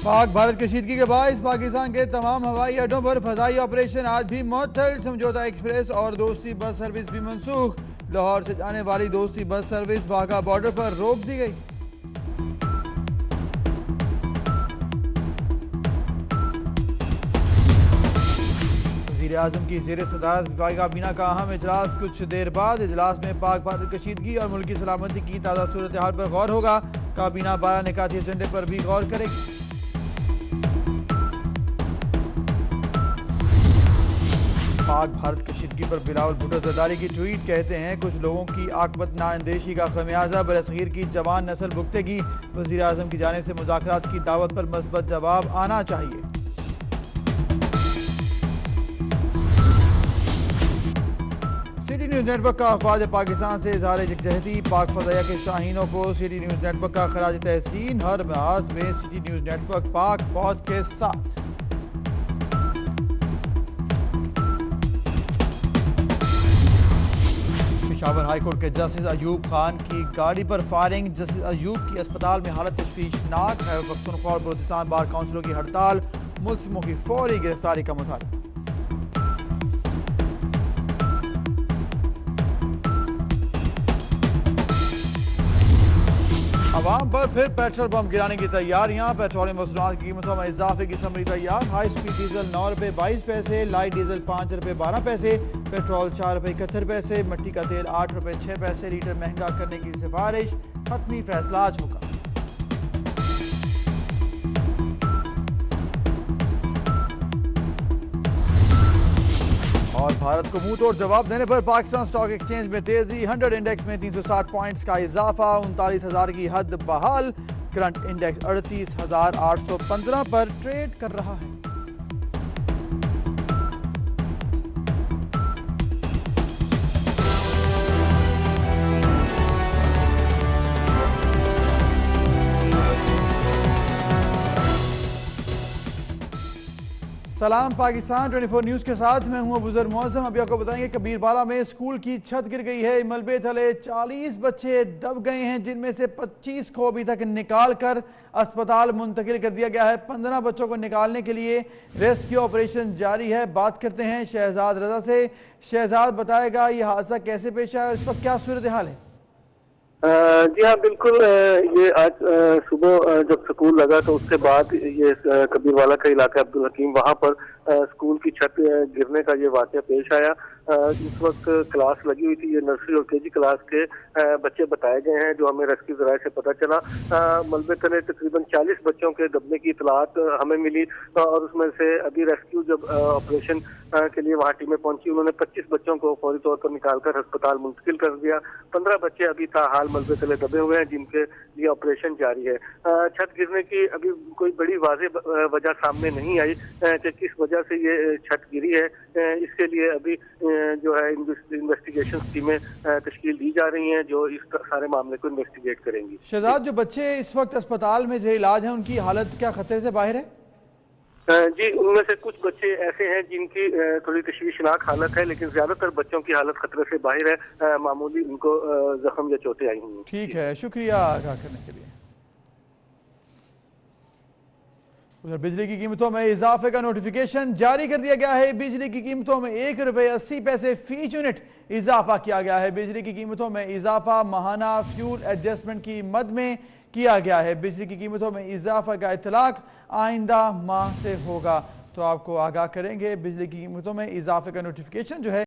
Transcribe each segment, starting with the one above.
पाक भारत कशीदगी के बायस पाकिस्तान के तमाम हवाई अड्डों पर फजाई ऑपरेशन आज भी मुअत्तल। समझौता एक्सप्रेस और दोस्ती बस सर्विस भी मनसूख। लाहौर से जाने वाली दोस्ती बस सर्विस वाघा बॉर्डर पर रोक दी गई। वज़ीर आज़म की ज़ेर सदारत वफाकी काबीना का अहम इजलास कुछ देर बाद। इजलास में पाक भारत कशीदगी और मुल्की सलामती की ताज़ा सूरत हाल पर गौर होगा। काबीना 12 निकाती एजेंडे पर भी गौर करेगी। पाक भारत कशीदगी पर बिलावल भुट्टो ज़रदारी की ट्वीट। कहते हैं कुछ लोगों की आकबत नाअंदेशी का खमियाजा बरसगीर की जवान नस्ल भुगतेगी। वज़ीर आज़म की जानिब से मुज़ाकरात की दावत पर मस्बत जवाब आना चाहिए। सिटी न्यूज़ नेटवर्क का अफवाज पाकिस्तान से इज़हार यकजहती। पाक फ़ज़ाइया के शाहीनों को सिटी न्यूज़ नेटवर्क का खराज तहसीन। हर महाज में सिटी न्यूज़ नेटवर्क पाक फ़ौज के साथ। पेशावर हाईकोर्ट के जस्टिस अयूब खान की गाड़ी पर फायरिंग। जस्टिस अयूब की अस्पताल में हालत तशवीशनाक है। पख्तूनख्वा और बलूचिस्तान बार काउंसिलों की हड़ताल। मुल्ज़िमों की फौरी गिरफ्तारी का मुतालबा। अवाम पर फिर पेट्रोल पंप गिराने की तैयारियां। पेट्रोलियम मसनूआत की कीमतों में इजाफे की समरी तैयार। हाई स्पीड डीजल 9 रुपये 22 पैसे, लाइट डीजल 5 रुपये 12 पैसे, पेट्रोल 4 रुपये 71 पैसे, मिट्टी का तेल 8 रुपये 6 पैसे लीटर महंगा करने की सिफारिश। हतमी फैसला आज होगा। और भारत को मुंह तोड़ जवाब देने पर पाकिस्तान स्टॉक एक्सचेंज में तेजी। 100 इंडेक्स में 360 पॉइंट्स का इजाफा। 39,000 की हद बहाल। करंट इंडेक्स 38,815 पर ट्रेड कर रहा है। सलाम पाकिस्तान 24 न्यूज़ के साथ मैं हूं अबूजर मौज़म। अभी आपको बताएंगे कबीरबाला में स्कूल की छत गिर गई है। मलबे तले 40 बच्चे दब गए हैं, जिनमें से 25 को अभी तक निकाल कर अस्पताल मुंतकिल कर दिया गया है। 15 बच्चों को निकालने के लिए रेस्क्यू ऑपरेशन जारी है। बात करते हैं शहजाद रजा से। शहजाद, बताएगा ये हादसा कैसे पेश आया, इस वक्त क्या सूरत हाल है? जी हाँ, बिल्कुल। ये आज सुबह जब स्कूल लगा तो उसके बाद ये कबीरवाला का इलाका अब्दुल हकीम, वहाँ पर स्कूल की छत गिरने का ये वाक़या पेश आया। इस वक्त क्लास लगी हुई थी। ये नर्सरी और केजी क्लास के बच्चे बताए गए हैं, जो हमें रेस्क्यू ज़राए से पता चला। मलबे तले तकरीबन 40 बच्चों के दबने की इतलात हमें मिली और उसमें से अभी रेस्क्यू जब ऑपरेशन के लिए वहाँ टीमें पहुंची, उन्होंने 25 बच्चों को फौरी तौर पर निकालकर अस्पताल मुंतकिल कर दिया। 15 बच्चे अभी ताहाल मलबे तले दबे हुए हैं, जिनके लिए ऑपरेशन जारी है। छत गिरने की अभी कोई बड़ी वाज़ेह वजह सामने नहीं आई कि किस वजह से ये छत गिरी है। इसके लिए अभी जो है इन्वेस्टिगेशन टीमें तश्कील दी जा रही हैं, जो इस सारे मामले को इन्वेस्टिगेट करेंगी। शहजाद, जो बच्चे इस वक्त अस्पताल में जो इलाज है, उनकी हालत क्या खतरे से बाहर है? जी, उनमें से कुछ बच्चे ऐसे हैं जिनकी थोड़ी तशवीशनाक हालत है, लेकिन ज्यादातर बच्चों की हालत खतरे से बाहर है। मामूली उनको जख्म या चोटें आई हुई हैं। ठीक है, शुक्रिया आगाह करने के लिए। उधर बिजली की कीमतों में इजाफे का नोटिफिकेशन जारी कर दिया गया है। बिजली की कीमतों में 1 रुपये 80 पैसे फी यूनिट इजाफा किया गया है। बिजली की कीमतों में इजाफा माहाना फ्यूल एडजस्टमेंट की मद में किया गया है। बिजली की कीमतों में इजाफा का इतलाक आइंदा माह से होगा, तो आपको आगाह करेंगे। बिजली की कीमतों में इजाफे का नोटिफिकेशन जो है।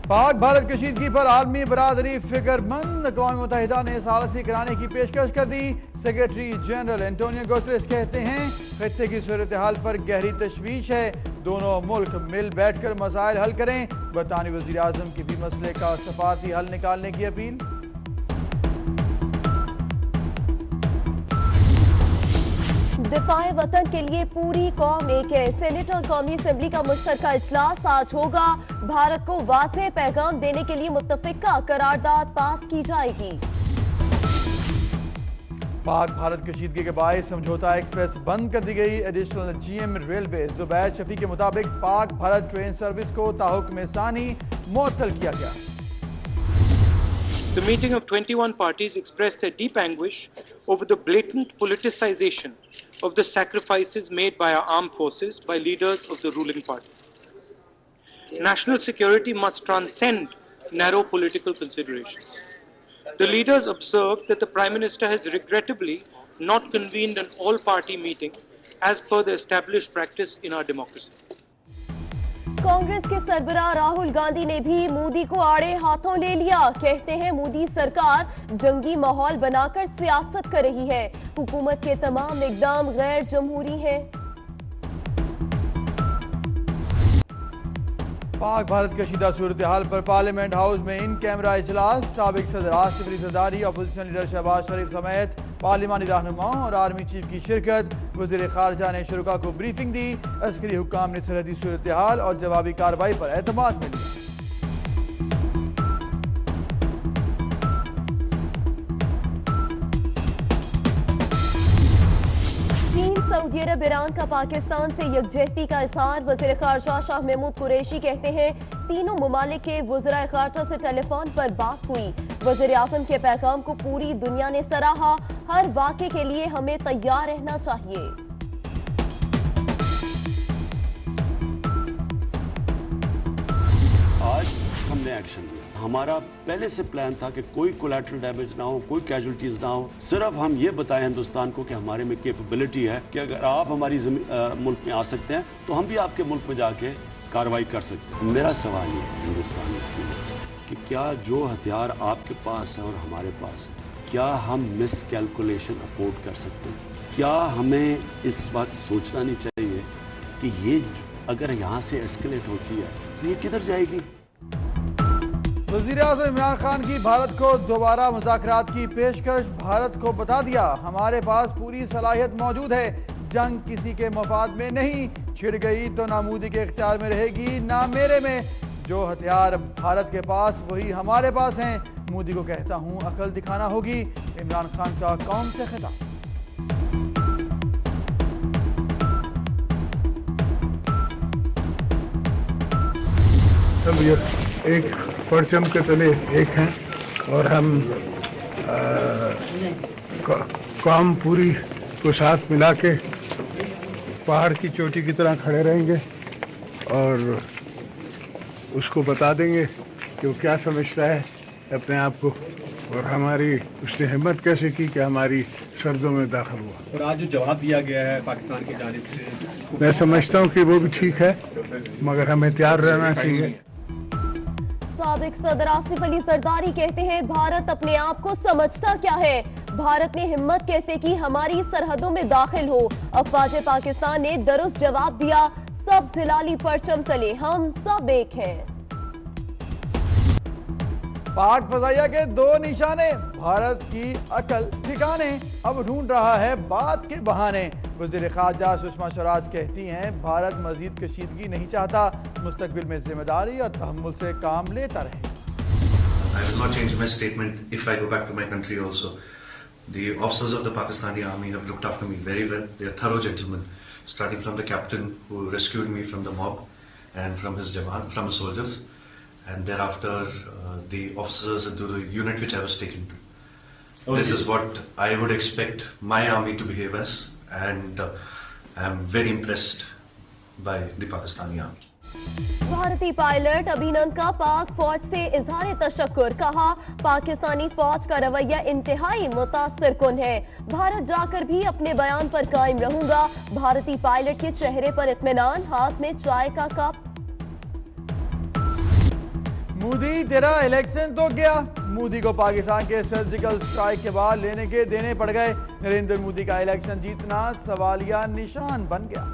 पाक भारत कशीदगी पर आलमी बरादरी फिक्रमंद। अक़वाम मुत्तहिदा ने सालसी कराने की पेशकश कर दी। सेक्रेटरी जनरल एंटोनियो गुतेरेस कहते हैं खित्ते की सूरत हाल पर गहरी तशवीश है। दोनों मुल्क मिल बैठ कर मसाइल हल करें। बरतानवी वज़ीर आज़म की भी मसले का सफारती हल निकालने की अपील। दिफाए वतन के लिए पूरी कौम एक है। सेनेट और कौमी असम्बली का मुश्तरका इजलास आज होगा। भारत को वाज़ेह पैगाम देने के लिए मुत्तफ़िका करारदाद पास की जाएगी। पाक भारत कशीदगी के बायस समझौता एक्सप्रेस बंद कर दी गई। Additional GM railway Zubair Shafi के मुताबिक पाक भारत ट्रेन सर्विस को ताहुक्म सानी मुअत्तल किया गया। The meeting of 21 parties expressed their deep anguish over the blatant politicization of the sacrifices made by our armed forces by leaders of the ruling party. National security must transcend narrow political considerations. The leaders observed that the Prime Minister has regrettably not convened an all-party meeting as per the established practice in our democracy. Congress के सरबराह राहुल गांधी ने भी मोदी को आड़े हाथों ले लिया। कहते हैं मोदी सरकार जंगी माहौल बनाकर सियासत कर रही है। हुकूमत के तमाम इकदाम गैर जमहूरी हैं। पाक भारत कशीदा सूरत हाल पर पार्लियामेंट हाउस में इन कैमरा इजलास। साबिक सदर आसिफ अली जरदारी, अपोजिशन लीडर शहबाज शरीफ समेत पार्लिमानी रहनुमा और आर्मी चीफ की शिरकत। वज़ीर खारजा ने शुरा को ब्रीफिंग दी। अस्करी हुक्काम ने सरहदी सूरत हाल और जवाबी कार्रवाई पर एतमाद में लिया। सऊदी अरब ईरान का पाकिस्तान से यकजहती का इजहार। वज़ीर खारजा शाह महमूद कुरैशी कहते हैं तीनों ममालिक के वज़राए खारजा से टेलीफोन पर बात हुई। वज़ीर आज़म के पैगाम को पूरी दुनिया ने सराहा। हर वाक़े के लिए हमें तैयार रहना चाहिए। आज हमने एक्शन लिया। हमारा पहले से प्लान था कि कोई कोलैटरल डैमेज ना हो, कोई कैजुअल्टीज ना हो। सिर्फ हम ये बताएं हिंदुस्तान को कि हमारे में कैपेबिलिटी है कि अगर आप हमारी मुल्क में आ सकते हैं तो हम भी आपके मुल्क में जाके कार्रवाई कर सकते हैं। मेरा सवाल ये है हिंदुस्तान में कि क्या जो हथियार आपके पास है और हमारे पास है, क्या हम मिस कैलकुलेशन अफोर्ड कर सकते हैं? क्या हमें इस बात सोचना नहीं चाहिए कि ये अगर यहाँ से एस्केलेट होती है तो ये किधर जाएगी? वज़ीर आज़म इमरान खान की भारत को दोबारा मुज़ाकरात की पेशकश। भारत को बता दिया हमारे पास पूरी सलाहियत मौजूद है, जंग किसी के मफाद में नहीं। छिड़ गई तो ना मोदी के इख्तियार में रहेगी ना मेरे में। जो हथियार भारत के पास वही हमारे पास हैं। मोदी को कहता हूँ अकल दिखाना होगी। इमरान खान का कौम से खिताब। सब ये एक परचम के तले एक हैं और हम कौम पूरी को साथ मिला के पहाड़ की चोटी की तरह खड़े रहेंगे और उसको बता देंगे कि वो क्या समझता है अपने आप को और हमारी उसने हिम्मत कैसे की कि हमारी सर्दों में दाखिल हुआ। और आज जो जवाब दिया गया है पाकिस्तान की जानिब से, मैं समझता हूँ कि वो भी ठीक है, मगर हमें तैयार रहना चाहिए। साबिक सदर आसिफ अली जरदारी कहते हैं भारत अपने आप को समझता क्या है, भारत ने हिम्मत कैसे की हमारी सरहदों में दाखिल हो। अफवाज पाकिस्तान ने दुरुस्त जवाब दिया, सब जिलाली परचम तले हम सब एक हैं। पाक फजाइया के दो निशाने, भारत की अकल ठिकाने, अब ढूंढ रहा है बात के बहाने। वज़ीर खारजा सुषमा स्वराज कहती हैं भारत मजीद कशीदगी नहीं चाहता, मुस्तकबिल में जिम्मेदारी और तहम्मुल से काम लेता रहे। I will not change my statement if I go back to my country also. The officers of the Pakistani army have looked after me very well. They are thorough gentlemen, starting from the captain who rescued me from the mob and from his jawan, from his soldiers, and thereafter the officers of the unit which I was taken to. Okay. This is what I would expect my army to behave as, and I am very impressed by the Pakistani army. भारतीय pilot अभिनंदन का पाक फौज से इजहार तशक्कुर। कहा पाकिस्तानी फौज का रवैया इंतहाई मुतासिर कुन है, भारत जाकर भी अपने बयान पर कायम रहूंगा। भारतीय पायलट के चेहरे पर इत्मीनान, हाथ में चाय का कप। मोदी तेरा इलेक्शन तो गया। मोदी को पाकिस्तान के सर्जिकल स्ट्राइक के बाद लेने के देने पड़ गए। नरेंद्र मोदी का इलेक्शन जीतना सवालिया निशान बन गया।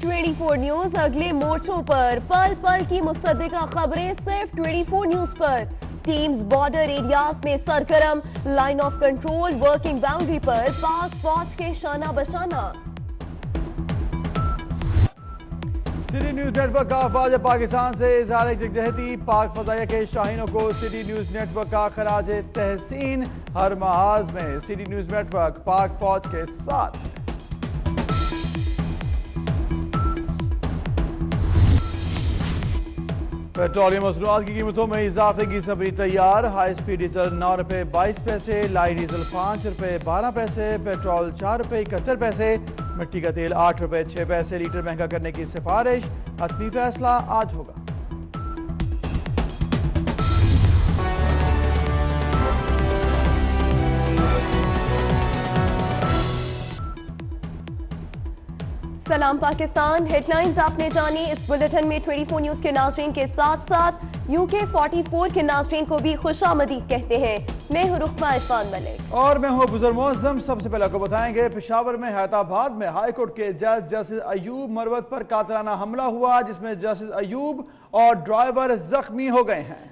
24 न्यूज अगले मोर्चों पर, पल पल की मुसद्दिका खबरें सिर्फ 24 न्यूज पर। टीम्स बॉर्डर एरियाज में सरगर्म, line of control working boundary पर पाक फौज के शाना बशाना। सिटी न्यूज नेटवर्क का अफवाज पाकिस्तान से इजहार यकजहती। पाक फजाइया के शाहीनों को सिटी न्यूज नेटवर्क का खराज तहसीन। हर महाज में सिटी न्यूज नेटवर्क पाक फौज के साथ। पेट्रोलियम मसनूआत की कीमतों में इजाफे की सबरी तैयार। हाई स्पीड डीजल 9 रुपये 22 पैसे, लाइट डीजल 5 रुपये 12 पैसे, पेट्रोल 4 रुपये 71 पैसे, मिट्टी का तेल 8 रुपये 6 पैसे लीटर महंगा करने की सिफारिश। हतमी फैसला आज होगा। सलाम पाकिस्तान, हेडलाइंस आपने जानी। इस बुलेटिन में 24 न्यूज के नाज़रीन के साथ साथ यूके 44 के नाज़रीन को भी खुशामदीद कहते हैं। मैं हूं रुखमा इरफान मलिक और मैं हूं बुजुर्ग मौज़म। सबसे पहले आपको बताएंगे पेशावर में हैदराबाद में हाई कोर्ट के जज जस्टिस अयूब मरवत पर कातलाना हमला हुआ, जिसमें जस्टिस अयूब और ड्राइवर जख्मी हो गए हैं।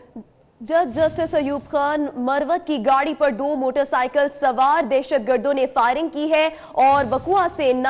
जज जस्टिस अयूब खान मरवत की गाड़ी पर 2 मोटरसाइकिल सवार दहशतगर्दों ने फायरिंग की है और बकुआ से